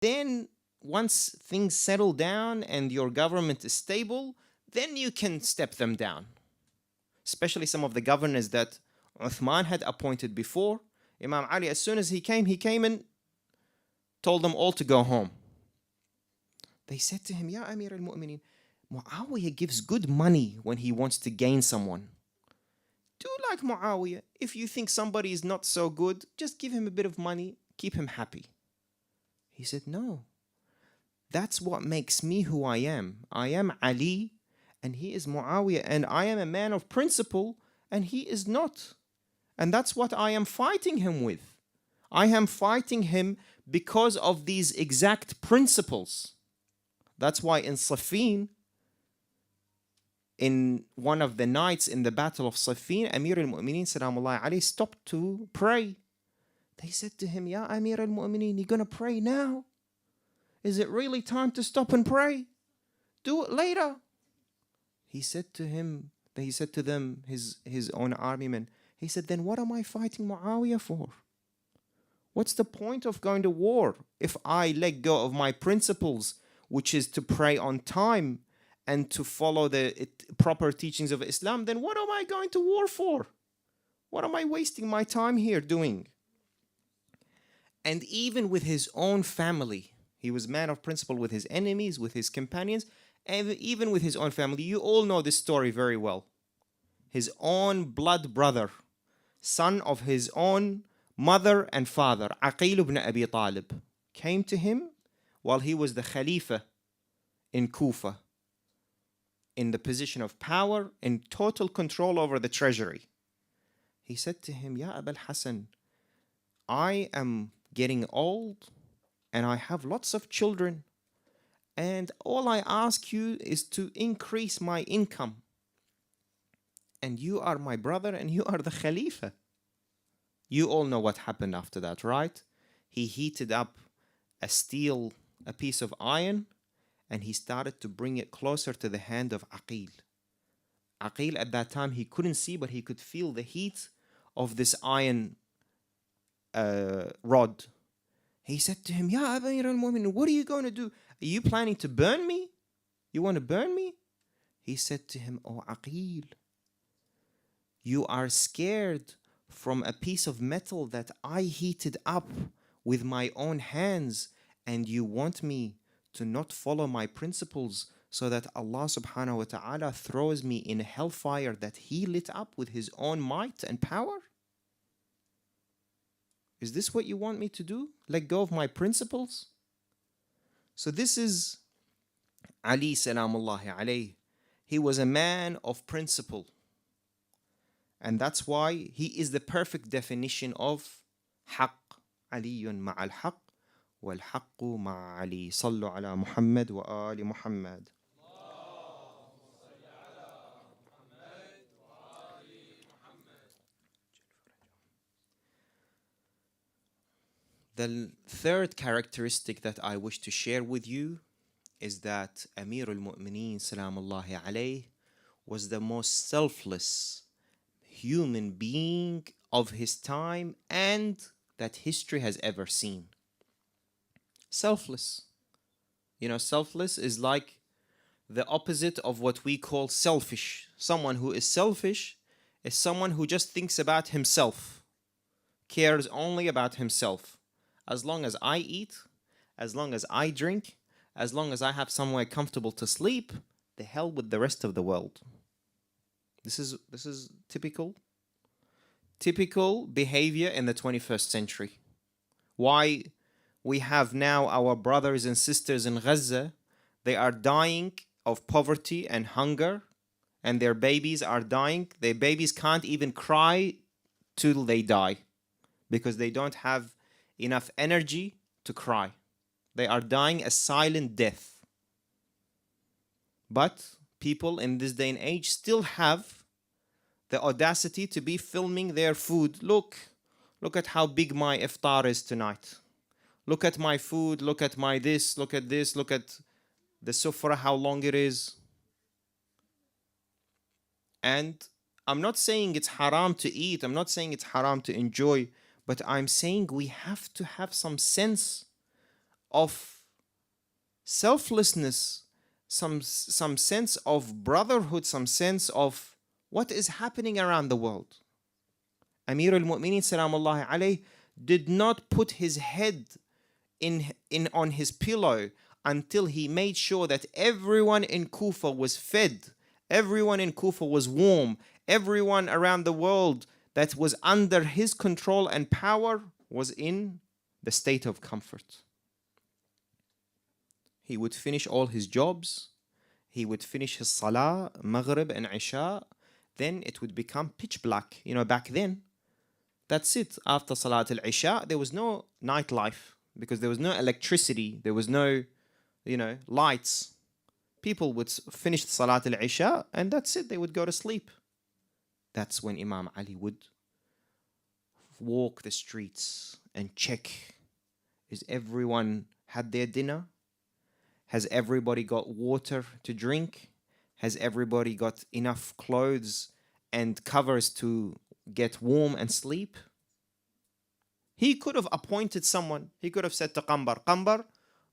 Then once things settle down and your government is stable, then you can step them down. Especially some of the governors that Uthman had appointed before. Imam Ali, as soon as he came and told them all to go home. They said to him, Ya Amir al-Mu'mineen, Muawiyah gives good money when he wants to gain someone. Do like Muawiyah. If you think somebody is not so good, just give him a bit of money, keep him happy. He said, no. That's what makes me who I am. I am Ali and he is Muawiyah, and I am a man of principle and he is not. And that's what I am fighting him with. I am fighting him because of these exact principles. That's why in Siffin, in one of the nights in the Battle of Siffin, Amir al-Mu'mineen Salamullahi alayhi stopped to pray. They said to him, Ya Amir al-Mu'mineen, you're going to pray now? Is it really time to stop and pray? Do it later. He said to them, his own armymen, he said, then what am I fighting Muawiyah for? What's the point of going to war if I let go of my principles, which is to pray on time and to follow the proper teachings of Islam? Then what am I going to war for? What am I wasting my time here doing? And even with his own family, he was man of principle with his enemies, with his companions, and even with his own family. You all know this story very well. His own blood brother, son of his own mother and father, Aqil ibn Abi Talib, came to him while he was the Khalifa in Kufa, in the position of power, in total control over the treasury. He said to him, Ya Abul Hassan, I am getting old and I have lots of children, and all I ask you is to increase my income. And you are my brother and you are the Khalifa. You all know what happened after that, right? He heated up a piece of iron, and he started to bring it closer to the hand of Aqil. Aqil at that time, he couldn't see, but he could feel the heat of this iron rod. He said to him, Ya Amir al-Mu'minin, what are you going to do? Are you planning to burn me? You want to burn me? He said to him, Oh Aqil, you are scared from a piece of metal that I heated up with my own hands, and you want me to not follow my principles so that Allah subhanahu wa ta'ala throws me in a hellfire that he lit up with his own might and power? Is this what you want me to do? Let go of my principles? So this is Ali salamullahi alayhi. He was a man of principle. And that's why he is the perfect definition of حق. علي مع الحق والحق مع علي. صلوا على محمد وآل محمد. The third characteristic that I wish to share with you is that Amir al-Mu'mineen Salamullahi alayhi was the most selfless human being of his time and that history has ever seen. Selfless. You know, selfless is like the opposite of what we call selfish. Someone who is selfish is someone who just thinks about himself, cares only about himself. As long as I eat, as long as I drink, as long as I have somewhere comfortable to sleep, the hell with the rest of the world. This is typical behavior in the 21st century. Why we have now our brothers and sisters in Gaza, they are dying of poverty and hunger, and their babies are dying. Their babies can't even cry till they die because they don't have enough energy to cry. They are dying a silent death. But people in this day and age still have the audacity to be filming their food. Look at how big my iftar is tonight. Look at my food, look at my this, look at this, look at the sufra, how long it is. And I'm not saying it's haram to eat, I'm not saying it's haram to enjoy, but I'm saying we have to have some sense of selflessness, some sense of brotherhood, some sense of what is happening around the world. Amir al-Mu'mineen Salamullahi alayhi did not put his head in on his pillow until he made sure that everyone in Kufa was fed, everyone in Kufa was warm, everyone around the world that was under his control and power was in the state of comfort. He would finish all his jobs, he would finish his salah, maghrib and isha, then it would become pitch black. You know, back then, that's it. After salat al-isha, there was no nightlife because there was no electricity, there was no, lights. People would finish salat al-isha and that's it, they would go to sleep. That's when Imam Ali would walk the streets and check, is everyone had their dinner? Has everybody got water to drink? Has everybody got enough clothes and covers to get warm and sleep? He could have appointed someone. He could have said to Qambar,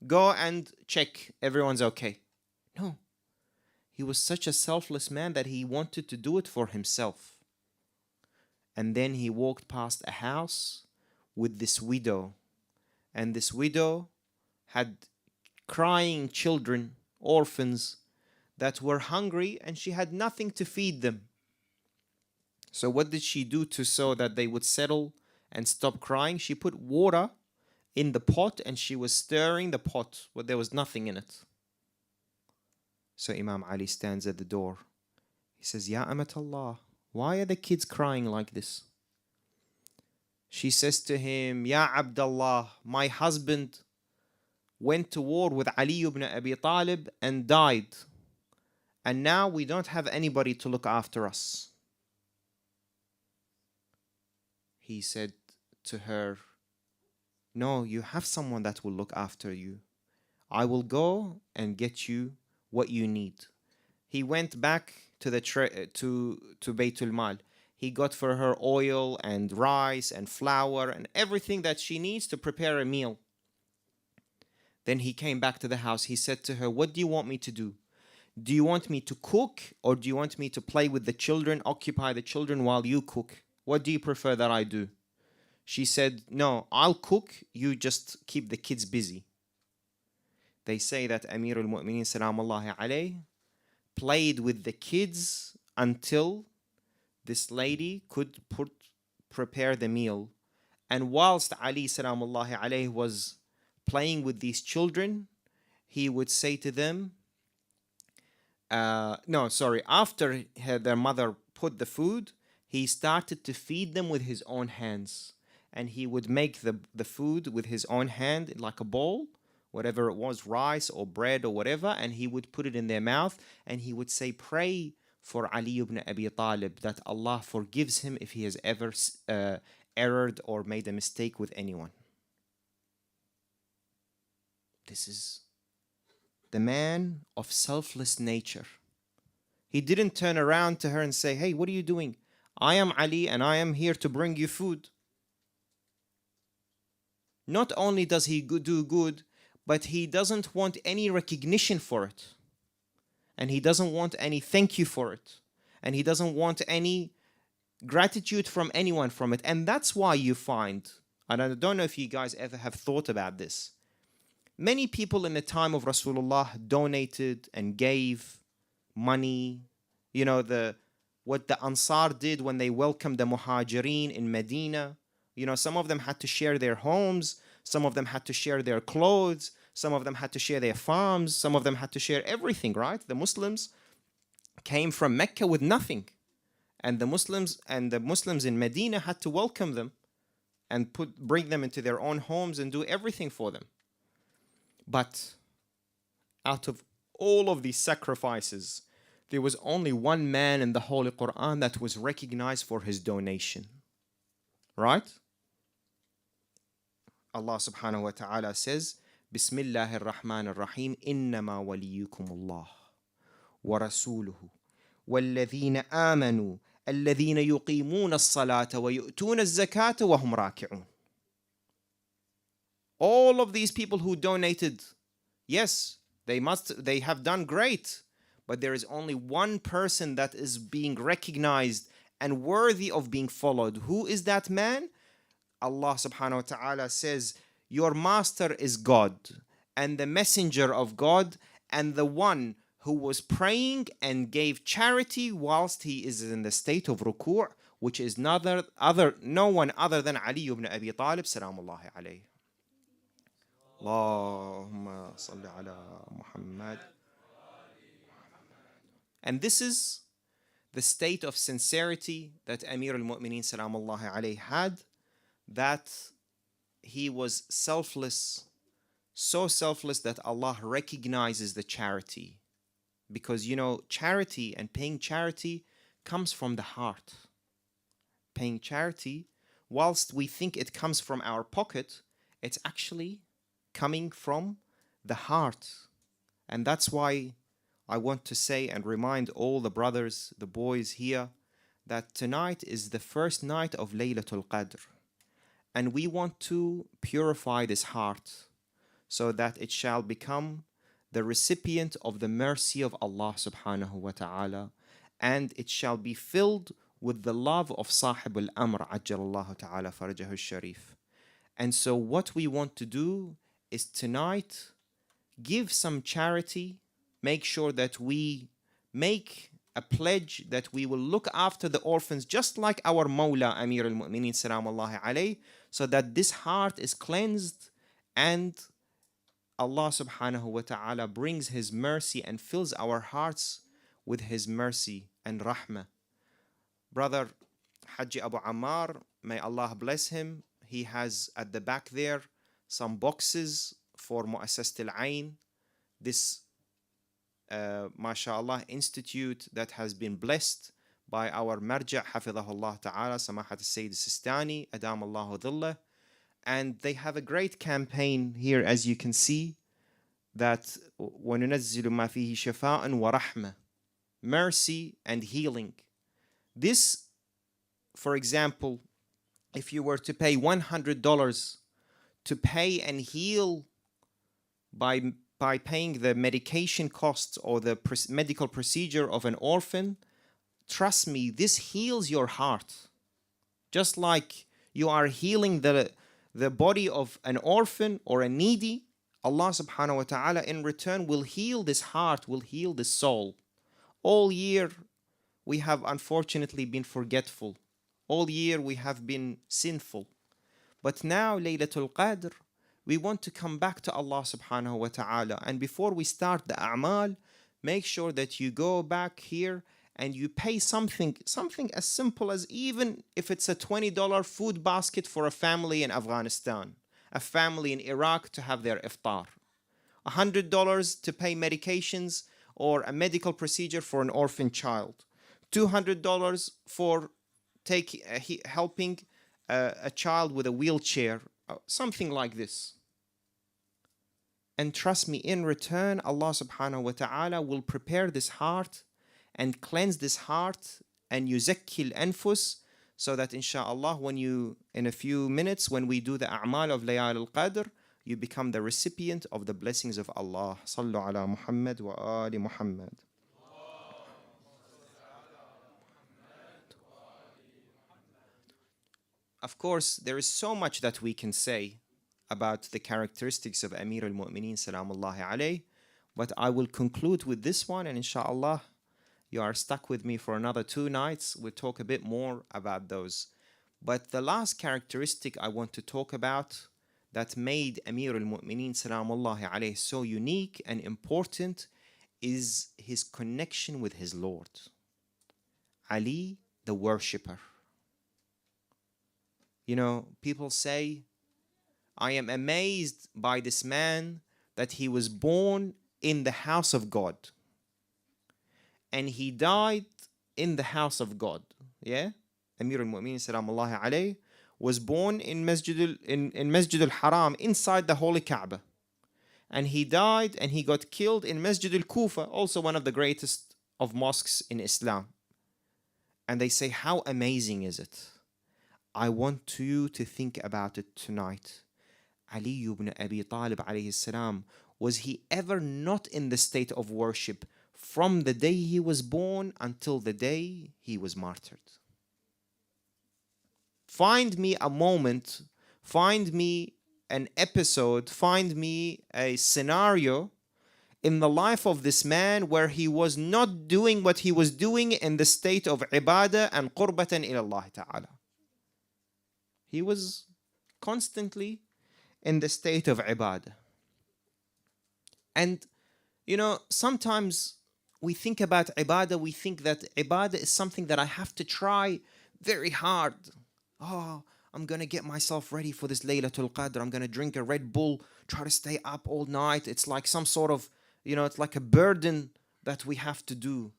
go and check everyone's okay. No. He was such a selfless man that he wanted to do it for himself. And then he walked past a house with this widow. And this widow had crying children, orphans, that were hungry and she had nothing to feed them. So what did she do so that they would settle and stop crying? She put water in the pot and she was stirring the pot, but there was nothing in it. So Imam Ali stands at the door. He says, Ya Amatallah, why are the kids crying like this? She says to him, Ya Abdullah, my husband went to war with Ali ibn Abi Talib and died. And now we don't have anybody to look after us. He said to her, no, you have someone that will look after you. I will go and get you what you need. He went back to the to Baytul Mal. He got for her oil and rice and flour and everything that she needs to prepare a meal. Then he came back to the house. He said to her, what do you want me to do? Do you want me to cook or do you want me to play with the children, occupy the children while you cook? What do you prefer that I do? She said, no, I'll cook. You just keep the kids busy. They say that Amir al-Mu'mineen Salamullahi alayhi played with the kids until this lady could prepare the meal. And whilst Ali Salamullahi alayhi was playing with these children, he would say to them, after their mother put the food, he started to feed them with his own hands. And he would make the food with his own hand, like a bowl, whatever it was, rice or bread or whatever, and he would put it in their mouth and he would say, pray for Ali ibn Abi Talib that Allah forgives him if he has ever erred or made a mistake with anyone. This is the man of selfless nature. He didn't turn around to her and say, hey, what are you doing? I am Ali and I am here to bring you food. Not only does he do good, but he doesn't want any recognition for it. And he doesn't want any thank you for it. And he doesn't want any gratitude from anyone from it. And that's why you find, and I don't know if you guys ever have thought about this, many people in the time of Rasulullah donated and gave money. You know, what the Ansar did when they welcomed the Muhajirin in Medina. You know, some of them had to share their homes. Some of them had to share their clothes. Some of them had to share their farms. Some of them had to share everything, right? The Muslims came from Mecca with nothing. And the Muslims in Medina had to welcome them and bring them into their own homes and do everything for them. But out of all of these sacrifices, there was only one man in the Holy Quran that was recognized for his donation. Right? Allah subhanahu wa ta'ala says, Bismillahir Rahmanir Rahim, Innama waliyukum Allah wa rasuluhu walladhina amanu alladhina yuqimuna as-salata wa yu'tuna az-zakata wa hum raki'un. All of these people who donated, yes, they have done great, but there is only one person that is being recognized and worthy of being followed. Who is that man? Allah subhanahu wa ta'ala says, your master is God and the messenger of God and the one who was praying and gave charity whilst he is in the state of ruku', which is no one other than Ali ibn Abi Talib salamullahi alayhi. Allahumma salli ala Muhammad. And this is the state of sincerity that Amir al-Mu'mineen salamullahi alayhi had, that he was selfless, so selfless that Allah recognizes the charity. Because, charity and paying charity comes from the heart. Paying charity, whilst we think it comes from our pocket, it's actually coming from the heart. And that's why I want to say and remind all the brothers, the boys here, that tonight is the first night of Laylatul Qadr. And we want to purify this heart so that it shall become the recipient of the mercy of Allah subhanahu wa ta'ala, and it shall be filled with the love of Sahib al-Amr ajjalallahu ta'ala farajahu al-sharif. And so what we want to do is tonight give some charity, make sure that we make a pledge that we will look after the orphans just like our Mawla Amir al-Mu'mineen salamullahi alayhi, so that this heart is cleansed and Allah subhanahu wa ta'ala brings His mercy and fills our hearts with His mercy and rahmah. Brother Haji Abu Ammar, may Allah bless him, he has at the back there some boxes for Mu'assasat al-Ain, this mashallah institute that has been blessed by our marja' hafidhahullah ta'ala Samahat al-Sayyid al-Sistani Adam Allahu dhillah. And they have a great campaign here, as you can see, that وَنُنَزِّلُ مَا فِيهِ شِفَاءً وَرَحْمَةً, mercy and healing. This, for example, if you were to pay $100 to pay and heal by paying the medication costs or the medical procedure of an orphan, trust me, this heals your heart. Just like you are healing the body of an orphan or a needy, Allah subhanahu wa ta'ala in return will heal this heart, will heal this soul. All year we have unfortunately been forgetful. All year we have been sinful. But now, Laylatul Qadr, we want to come back to Allah subhanahu wa ta'ala. And before we start the a'mal, make sure that you go back here and you pay something as simple as, even if it's a $20 food basket for a family in Afghanistan, a family in Iraq to have their iftar, $100 to pay medications or a medical procedure for an orphan child, $200 for helping a child with a wheelchair, something like this. And trust me, in return, Allah subhanahu wa ta'ala will prepare this heart and cleanse this heart and yuzakki al-anfus, so that inshallah, in a few minutes, when we do the a'mal of Layal al-Qadr, you become the recipient of the blessings of Allah. Sallu ala Muhammad wa ali Muhammad. Of course, there is so much that we can say about the characteristics of Amir al-Mu'mineen salamullahi alayhi, but I will conclude with this one, and inshallah, you are stuck with me for another 2 nights. We'll talk a bit more about those. But the last characteristic I want to talk about that made Amir al-Mu'mineen salamullahi alayhi so unique and important is his connection with his Lord. Ali, the worshipper. People say, I am amazed by this man that he was born in the house of God and he died in the house of God. Yeah? Amir al-Mu'mineen salamullahi alayhi was born in Masjid al-Haram, inside the Holy Kaaba. And he died and he got killed in Masjid al-Kufa, also one of the greatest of mosques in Islam. And they say, how amazing is it? I want you to think about it tonight. Ali ibn Abi Talib alayhi salam, was he ever not in the state of worship from the day he was born until the day he was martyred? Find me a moment, find me an episode, find me a scenario in the life of this man where he was not doing what he was doing in the state of ibadah and qurbatan ila Allah ta'ala. He was constantly in the state of ibadah. And sometimes we think about ibadah, we think that ibadah is something that I have to try very hard. Oh, I'm going to get myself ready for this Laylatul Qadr. I'm going to drink a Red Bull, try to stay up all night. It's like some sort of, it's like a burden that we have to do.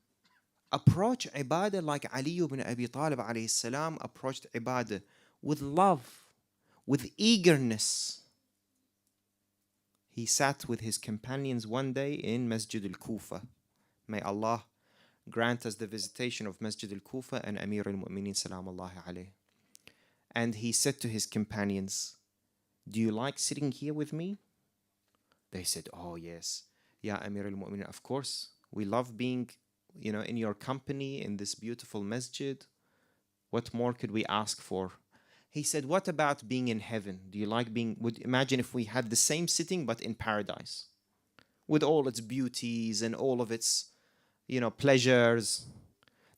Approach ibadah like Ali ibn Abi Talib alayhi salam approached ibadah, with love, with eagerness. He sat with his companions one day in Masjid al-Kufa. May Allah grant us the visitation of Masjid al-Kufa and Amir al-Mu'mineen salamullahi alayhi. And he said to his companions, do you like sitting here with me? They said, oh yes, Ya Amir al-Mu'mineen, of course. We love being, in your company in this beautiful masjid. What more could we ask for? He said, what about being in heaven? Do you like imagine if we had the same sitting but in paradise, with all its beauties and all of its, pleasures.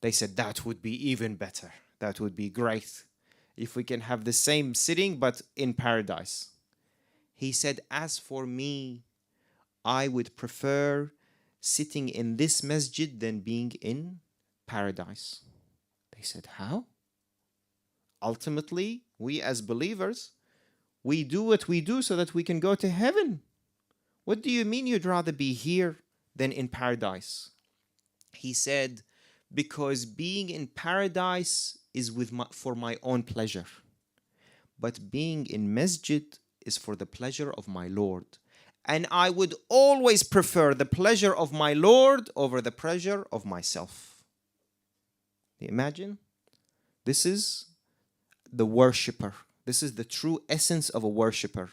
They said, that would be even better. That would be great if we can have the same sitting but in paradise. He said, as for me, I would prefer sitting in this masjid than being in paradise. They said, how? Ultimately, we as believers, we do what we do so that we can go to heaven. What do you mean you'd rather be here than in paradise? He said, because being in paradise is for my own pleasure. But being in masjid is for the pleasure of my Lord. And I would always prefer the pleasure of my Lord over the pleasure of myself. Can you imagine? This is the worshipper. This is the true essence of a worshipper.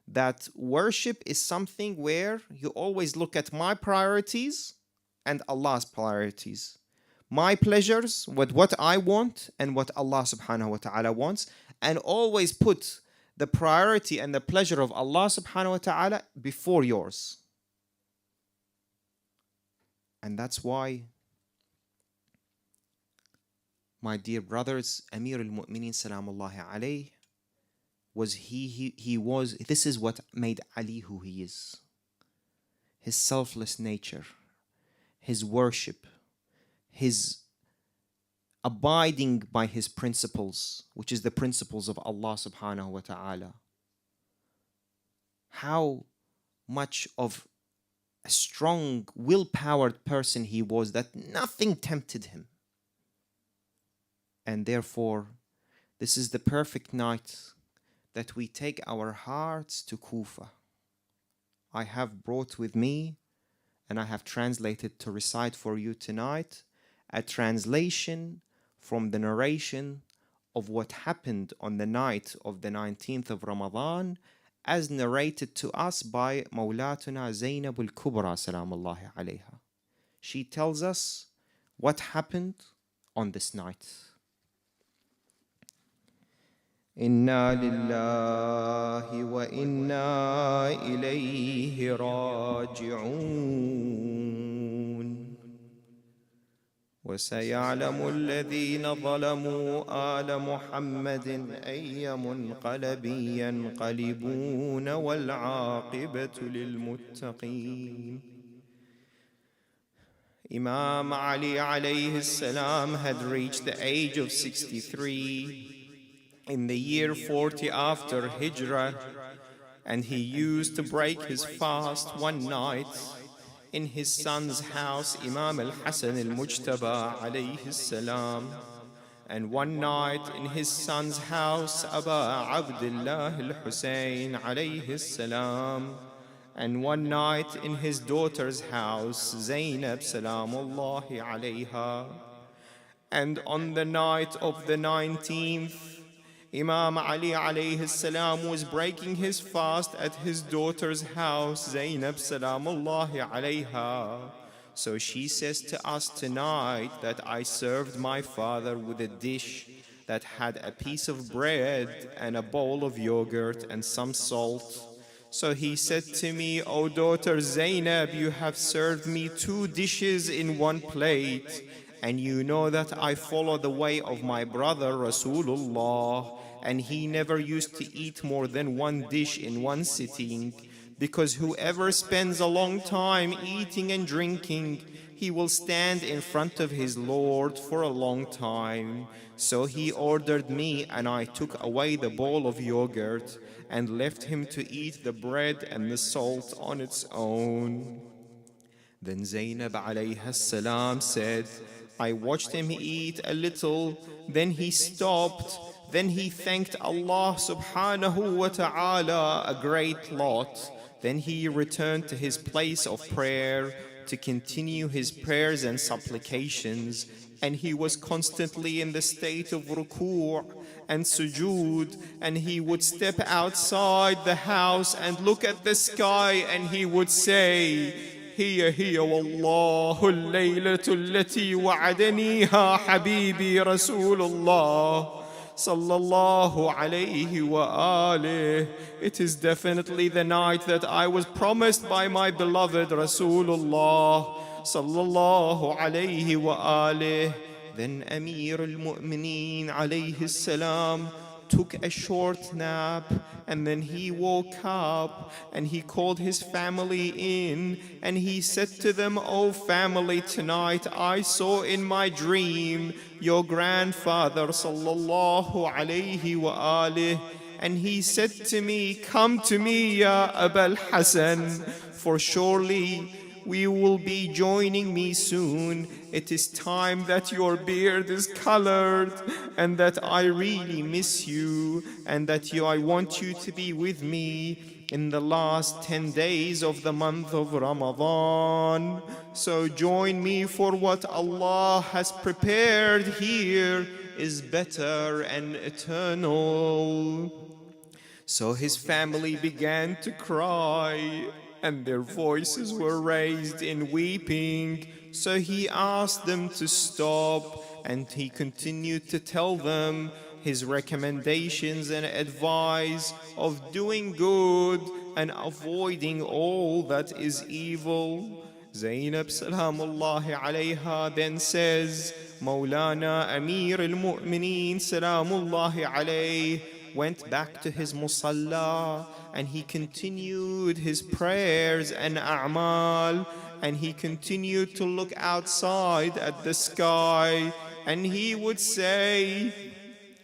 That worship is something where you always look at my priorities and Allah's priorities. My pleasures, what I want and what Allah subhanahu wa ta'ala wants, and always put the priority and the pleasure of Allah subhanahu wa ta'ala before yours. And that's why, my dear brothers, Amir al-Mu'mineen salamullahi alayhi this is what made Ali who he is. His selfless nature, his worship, his abiding by his principles, which is the principles of Allah subhanahu wa ta'ala. How much of a strong, will-powered person he was, that nothing tempted him. And therefore, this is the perfect night that we take our hearts to Kufa. I have brought with me, and I have translated to recite for you tonight, a translation from the narration of what happened on the night of the 19th of Ramadan, as narrated to us by Mawlatuna Zainab al-Kubra salamullahi alayha. She tells us what happened on this night. Inna lillahi wa inna ilayhi raji'un. وسيعلم الذين ظلموا آل محمد أي منقلب ينقلبون والعاقبة للمتقين. Imam Ali alayhi salam had reached the age of 63 in the year 40 after Hijrah, and he used to break his fast one night in his son's house, Imam al-Hasan al-Mujtaba alayhi salam, and one night in his son's house, Aba Abdullah al-Husayn alayhi salam, and one night in his daughter's house, Zainab salamullahi alayha. And on the night of the 19th, Imam Ali alayhi salam was breaking his fast at his daughter's house, Zainab salamullahi alayha. So she says to us tonight that I served my father with a dish that had a piece of bread and a bowl of yogurt and some salt. So he said to me, O daughter Zainab, you have served me 2 dishes in 1 plate. And you know that I follow the way of my brother Rasulullah, and he never used to eat more than 1 dish in 1 sitting, because whoever spends a long time eating and drinking, he will stand in front of his Lord for a long time. So he ordered me, and I took away the bowl of yogurt and left him to eat the bread and the salt on its own. Then Zainab alayha salam said, I watched him eat a little, then he stopped, then he thanked Allah subhanahu wa ta'ala a great lot. Then he returned to his place of prayer to continue his prayers and supplications, and he was constantly in the state of ruku' and sujood, and he would step outside the house and look at the sky, and he would say, هي والله الليلة التي وعدنيها حبيبي رسول الله صلى الله عليه وآله. It is definitely the night that I was promised by my beloved Rasulullah صلى الله عليه وآله. Then Amir al-Mu'mineen alayhi salam took a short nap, and then he woke up and he called his family in, and he said to them, O family, tonight I saw in my dream your grandfather sallallahu alayhi wa alih, and he said to me, come to me, Ya Abul Hasan, for surely we will be joining me soon. It is time that your beard is colored, and that I really miss you, and that I want you to be with me in the last 10 days of the month of Ramadan. So join me, for what Allah has prepared here is better and eternal. So his family began to cry, and their voices were raised in weeping. So he asked them to stop, and he continued to tell them his recommendations and advice of doing good and avoiding all that is evil. Zainab salamullahi alayha then says, Maulana Amir al-Mu'mineen salamullahi alayhi went back to his musalla, and he continued his prayers and a'mal, and he continued to look outside at the sky, and he would say,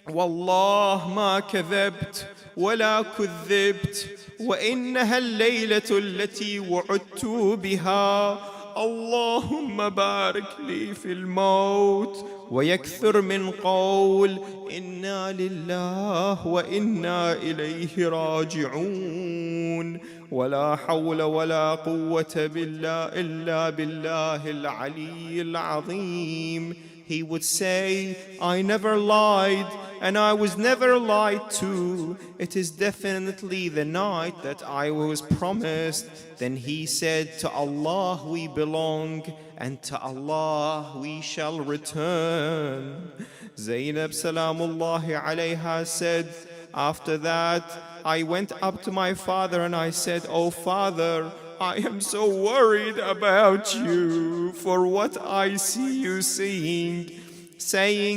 Wallah ma kadhabt wala kudhibt wa innaha al-laylatu allati wa'udtu biha. اللهم بارك لي في الموت ويكثر من قول إنا لله وإنا إليه راجعون ولا حول ولا قوة إلا بالله العلي العظيم. He would say, I never lied, and I was never lied to. It is definitely the night that I was promised. Then he said, to Allah we belong, and to Allah we shall return. Zainab salamullahi alayha said, after that, I went up to my father and I said, O father, I am so worried about you for what I see you saying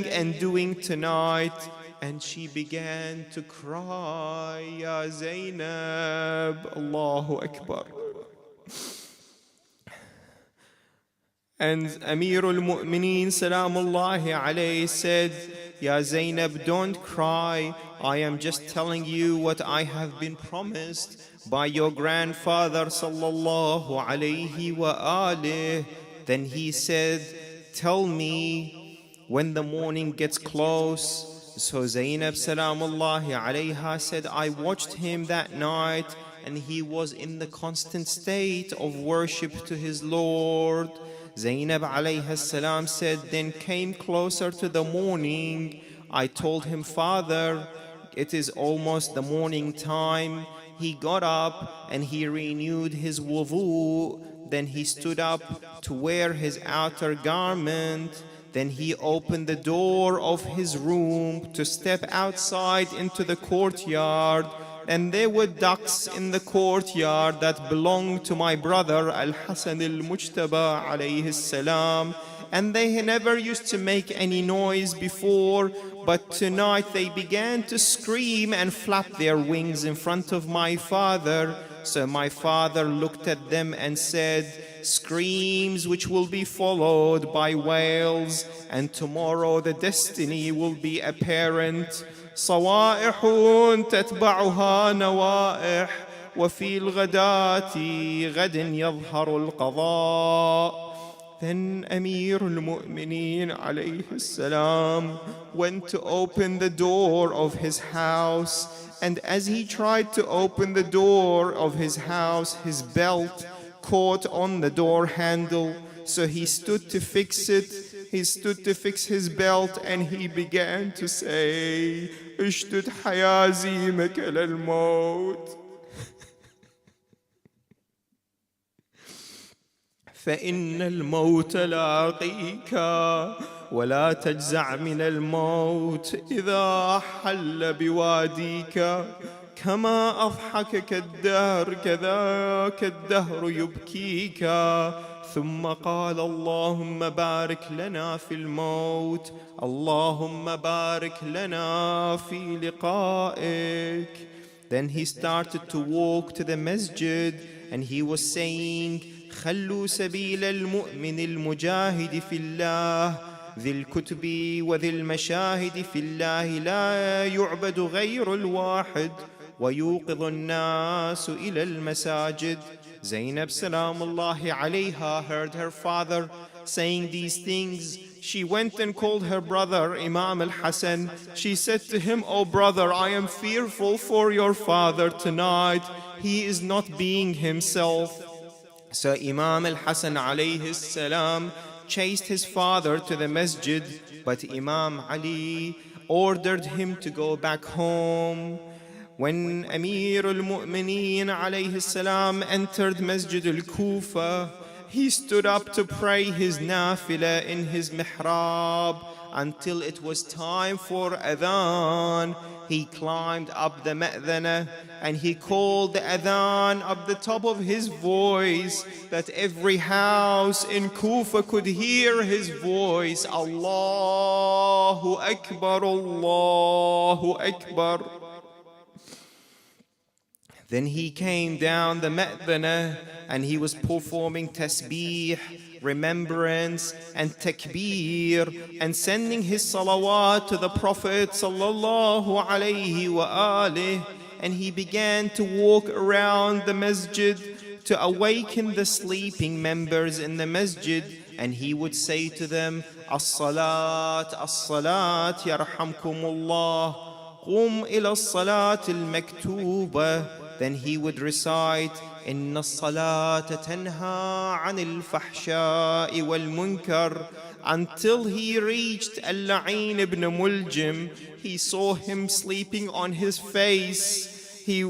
and doing tonight. And she began to cry, Ya Zainab, Allahu Akbar. And Amirul Mu'mineen Salamullahi alayhi said, Ya Zainab, don't cry. I am just telling you what I have been promised by your grandfather Sallallahu alayhi wa alih. Then he said, tell me when the morning gets close. So Zainab Salamullahi alayha said, I watched him that night, and he was in the constant state of worship to his Lord. Zainab alayha salam said, then came closer to the morning. I told him, Father, it is almost the morning time. He got up and he renewed his wudu. Then he stood up to wear his outer garment. Then he opened the door of his room to step outside into the courtyard. And there were ducks in the courtyard that belonged to my brother Al-Hasan al-Mujtaba alayhi salam. And they never used to make any noise before, but tonight they began to scream and flap their wings in front of my father. So my father looked at them and said, screams which will be followed by wails, and tomorrow the destiny will be apparent. صوائح تتبعها نوائح وفي الغداة غد يظهر القضاء. Then Amir al-Mu'mineen alayhi salam went to open the door of his house, and as he tried to open the door of his house, his belt caught on the door handle. So he stood to fix it. He stood to fix his belt, and he began to say, اشتد حيازيمك للموت فإن الموت لاقيك ولا تجزع من الموت إذا حل بواديك كما أضحكك الدهر كذاك الدهر يبكيك. ثم قال اللهم بارك لنا في الموت اللهم بارك لنا في لقائك. Then he started to walk to the masjid, and he was saying, خلوا سبيل المؤمن المجاهد في الله ذي الكتب وذي المشاهد في الله لا يعبد غير الواحد ويوقظ الناس إلى المساجد. Zainab Salamullahi alayha heard her father saying these things. She went and called her brother Imam al-Hasan. She said to him, "Oh brother, I am fearful for your father tonight. He is not being himself." So Imam al-Hasan alayhi salam chased his father to the masjid, but Imam Ali ordered him to go back home. When Amir al-Mu'mineen alayhi salam entered Masjid al-Kufa, he stood up to pray his nafila in his mihrab until it was time for adhan. He climbed up the ma'dhana and he called the adhan up the top of his voice, that every house in Kufa could hear his voice. Allahu Akbar, Allahu Akbar. Then he came down the ma'dhana and he was performing tasbih, remembrance and takbir, and sending his salawat to the Prophet sallallahu alayhi wa alihi. And he began to walk around the masjid to awaken the sleeping members in the masjid. And he would say to them, "As-salat, as-salat, yarhamkumullah, qum ila as-salat al-maktubah." Then he would recite, "Inna as-salata tanha 'anil fahsha'i wal munkar," until he reached Al-La'in ibn Muljim. He saw him sleeping on his face. He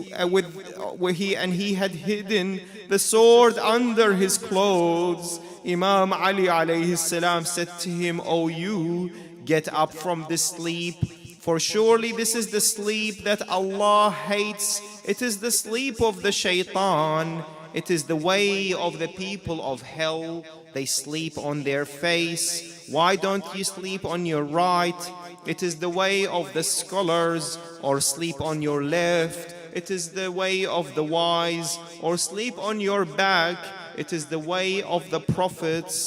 had hidden the sword under his clothes. Imam Ali alayhi salam said to him, "O you, get up from this sleep, for surely this is the sleep that Allah hates. It is the sleep of the shaitan. It is the way of the people of hell. They sleep on their face. Why don't you sleep on your right? It is the way of the scholars, or sleep on your left. It is the way of the wise, or sleep on your back. It is the way of the prophets."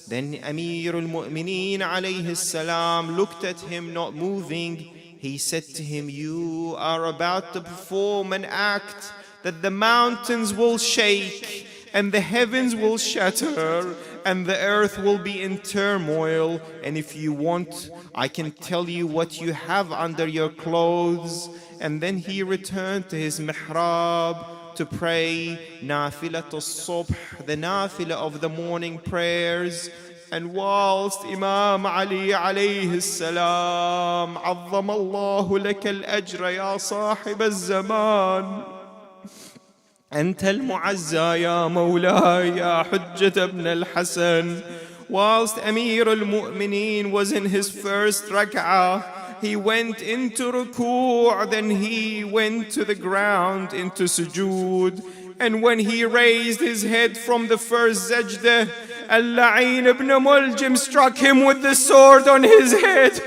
Then Amir al-Mu'mineen alayhi salam looked at him not moving. He said to him, "You are about to perform an act that the mountains will shake and the heavens will shatter and the earth will be in turmoil. And if you want, I can tell you what you have under your clothes." And then he returned to his mihrab to pray nafilat al-subh, the nafila of the morning prayers. And whilst Imam Ali alayhi salam, عظم الله لك الأجر يا صاحب الزمان، أنت المعزى يا مولاي يا حجة ابن الحسن. Whilst Amir al-Mu'mineen was in his first rak'ah, he went into ruku', then he went to the ground into sujood. And when he raised his head from the first sajda, Al-La'in ibn Muljim struck him with the sword on his head.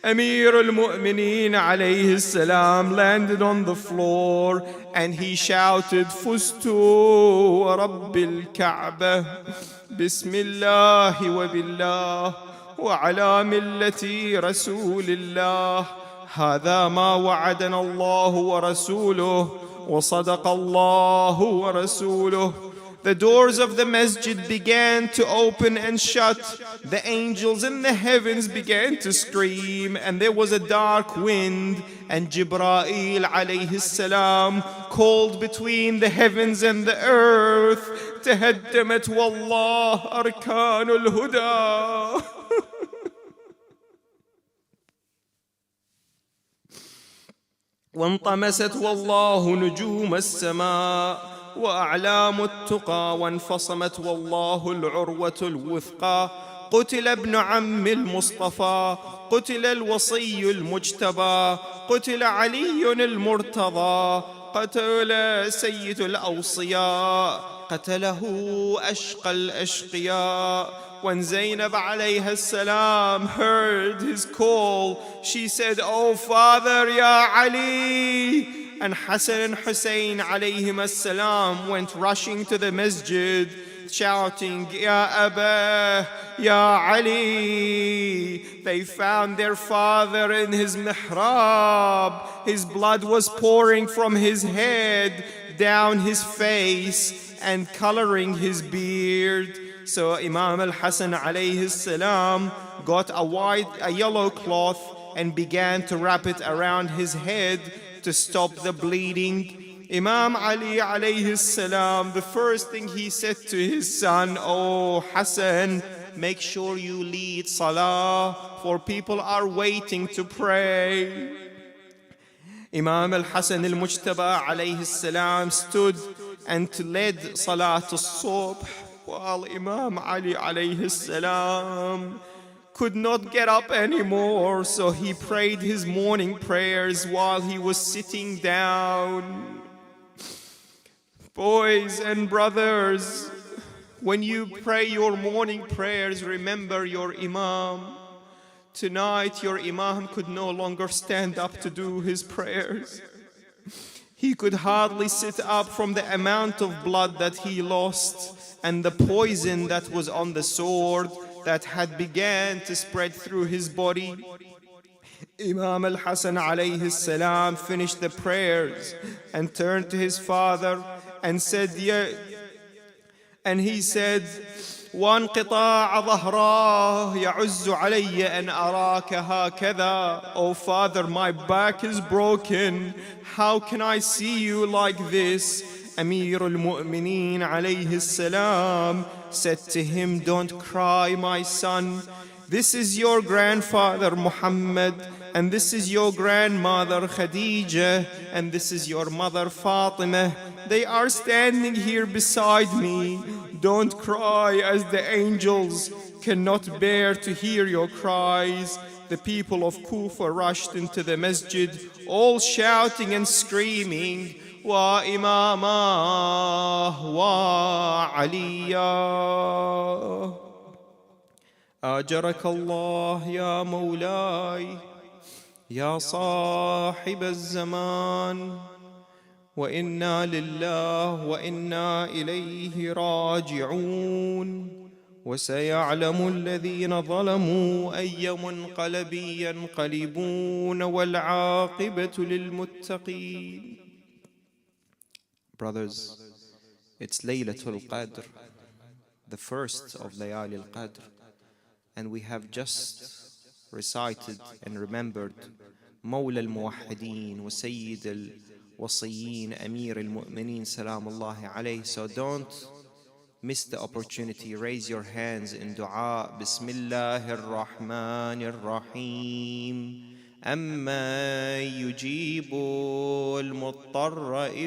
Amir al-Mu'mineen alayhi salam landed on the floor and he shouted, Fustu Rabbil Ka'bah, Bismillahi wa billah, wa ala millati Rasulillah. هذا ما وعدنا الله ورسوله وصدق الله ورسوله. The doors of the masjid began to open and shut. The angels in the heavens began to scream, and there was a dark wind. And Jibreel alayhi salam called between the heavens and the earth, تهدمت والله أركان الهدى. وانطمست والله نجوم السماء وأعلام التقى وانفصمت والله العروة الوثقى. قتل ابن عم المصطفى، قتل الوصي المجتبى، قتل علي المرتضى، قتل سيد الأوصياء، قتله أشقى الأشقياء. When Zainab alayha salam heard his call, she said, "Oh father, Ya Ali." And Hassan and Hussein alayhim salam went rushing to the masjid, shouting, "Ya Abba, Ya Ali." They found their father in his mihrab. His blood was pouring from his head down his face and coloring his beard. So Imam al-Hassan alayhi salam got a yellow cloth and began to wrap it around his head to stop the bleeding. Imam Ali alayhi salam, the first thing he said to his son, "Oh Hassan, make sure you lead salah, for people are waiting to pray." Imam al-Hassan al-Mujtaba alayhi salam stood and led salat al-subh, while Imam Ali alayhi salam could not get up anymore, so he prayed his morning prayers while he was sitting down. Boys and brothers, when you pray your morning prayers, remember your Imam. Tonight your Imam could no longer stand up to do his prayers. He could hardly sit up from the amount of blood that he lost and the poison that was on the sword that had began to spread through his body. Imam al-Hassan alayhi salam finished the prayers and turned to his father and said, وانقطاع ظهراه يعز علي أن أراك هكذا. Oh father, my back is broken. How can I see you like this? Amir al-Mu'mineen alayhi salam said to him, "Don't cry, my son. This is your grandfather Muhammad, and this is your grandmother Khadija, and this is your mother Fatima. They are standing here beside me. Don't cry, as the angels cannot bear to hear your cries." The people of Kufa rushed into the masjid, all shouting and screaming, "Wa imama wa aliya. أجرك الله يا مولاي يا صاحب الزمان وإنا لله وإنا إليه راجعون وسيعلم الذين ظلموا أي منقلب ينقلبون والعاقبة للمتقين." Brothers, it's Laylatul Qadr, the first of Layali al-Qadr, and we have just recited and remembered Mawla al-Muwahhideen wa Sayyid al-Wasiyyin Amir al-Mu'mineen Salamullahi alayhi. So don't miss the opportunity, raise your hands in dua. Bismillahir Rahmanir Rahim. أَمَّن يُجِيبُ الْمُضْطَرَّ